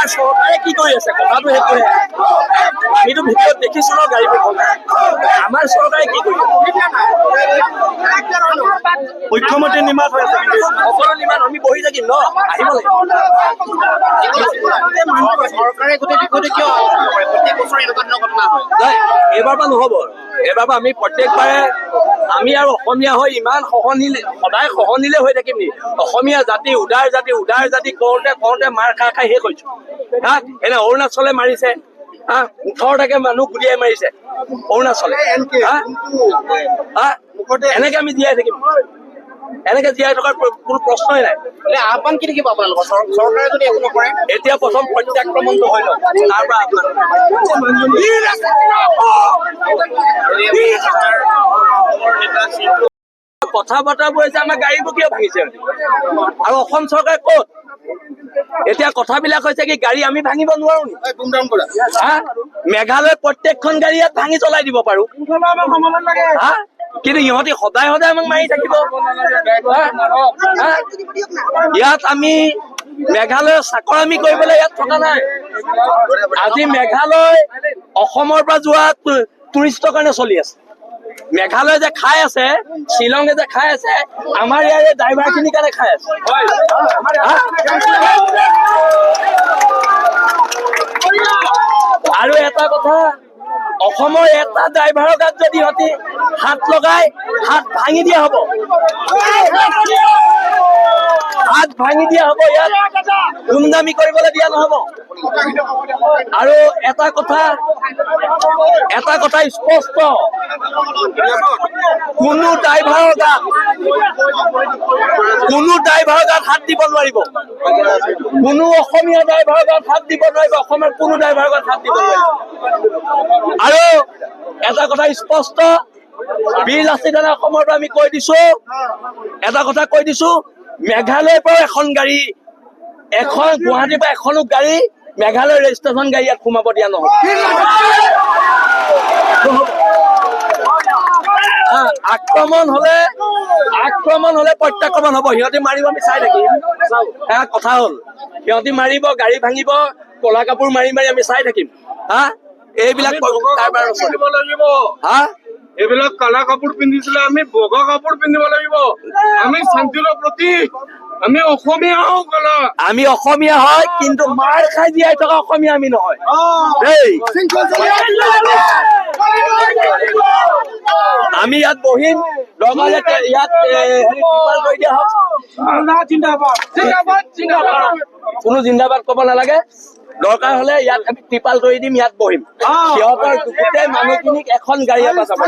আমাৰ চৰকাৰে কি কৰি আছে কথাটো সেইটোহে আমিতো ভিডিঅ'ত দেখিছো ন গাড়ীবোৰ আমাৰ চৰকাৰে কি কৰি মুখ্যমন্ত্ৰী নিমাত হৈ আছে সকলো নিমাত আমি বহি থাকিম ন আহিব লাগিব চৰকাৰে গোটেই বিষয়টো কিয় প্ৰত্যেক বছৰে এনেকুৱা ধৰণৰ ঘটনা হয় এইবাৰ পৰা নহ'ব এইবাৰ পৰা আমি প্ৰত্যেকবাৰে আমি আৰু অসমীয়া হৈ ইমান সহনীলে সদায় সহনীলে হৈ থাকিম নি অসমীয়া জাতি উদাৰ জাতি কওঁতে মাৰ খাই শেষ হৈছো হা এনে অৰুণাচলে মাৰিছে হা 18টাকে মানুহ গুলিয়াই মাৰিছে অৰুণাচলে এনেকে আমি জীয়াই থাকিম এনেকে জীয়াই থকাৰ কোনো প্ৰশ্নই নাই আহ্বান কি থাকিব আপোনালোকৰ চৰকাৰে যদি একো নকৰে এতিয়া প্ৰথম প্ৰত্যাক্ৰমণটো হৈ লওক তাৰ পৰা কথা বতৰাবোৰ হৈছে আমাৰ গাড়ীবোৰ কিয় ভাঙিছে আৰু অসম চৰকাৰে ক'ত এতিয়া কথাবিলাক হৈছে কি গাড়ী আমি ভাঙিব নোৱাৰো মেঘালয় প্ৰত্যেকখন গাড়ী ইয়াত ভাঙি চলাই দিব পাৰো কিন্তু ইহঁতি সদায় আমাক মাৰি থাকিব ইয়াত আমি মেঘালয়ৰ চাকৰামি কৰিবলৈ ইয়াত থকা নাই আজি মেঘালয় অসমৰ পৰা যোৱা টুৰিষ্টৰ কাৰণে চলি আছে মেঘালয় যে খাই আছে শ্বিলঙে যে খাই আছে আমাৰ ইয়াৰে ড্ৰাইভাৰ খিনিৰ কাৰণে খাই আছে আৰু এটা কথা অসমৰ এটা ড্ৰাইভাৰৰ গাত যদি সিহঁতি হাত লগাই হাত ভাঙি দিয়া হ'ব ইয়াত গুমনামি কৰিবলৈ দিয়া নহব আৰু এটা কথা স্পষ্ট কোনো ড্ৰাইভাৰৰ গাত হাত দিব নোৱাৰিব কোনো অসমীয়া ড্ৰাইভাৰৰ গাত হাত দিব নোৱাৰিব অসমৰ কোনো ড্ৰাইভাৰৰ গাত হাত দিব নোৱাৰিব আৰু এটা কথা স্পষ্ট বীৰ লাচিত অসমৰ পৰা আমি কৈ দিছো এটা কথা কৈ দিছো মেঘালয়ৰ পৰা এখন গাড়ী গুৱাহাটীৰ পৰা এখনো গাড়ী মেঘালয় ৰেজিষ্ট্ৰেশ্যন গাড়ী ইয়াত সোমাব দিয়া নহ'ব আক্ৰমণ হলে প্ৰত্যাক্ৰমণ হব সিহঁতি মাৰিব আমি চাই থাকিম কথা হ'ল সিহঁতি মাৰিব গাড়ী ভাঙিব কলা কাপোৰ মাৰি আমি চাই থাকিম এইবিলাক এইবিলাক কালা কাপোৰ পিন্ধিছিলে আমি বগা কাপোৰ পিন্ধিব লাগিব আমি শান্তিৰ প্ৰতি আমি অসমীয়া হওঁ কলা আমি অসমীয়া হয় কিন্তু মাৰ খাই জীয়াই থকা অসমীয়া আমি নহয় আমি ইয়াত বহিম ইয়াত কৰি দিয়া হওক কোনো জিন্দাবাদ কব নালাগে দৰকাৰ হলে ইয়াত আমি ত্ৰিপাল কৰি দিম ইয়াত বহিম সিহঁতৰ গোটেই মানুহখিনিক এখন গাড়ীয়ে বাচাব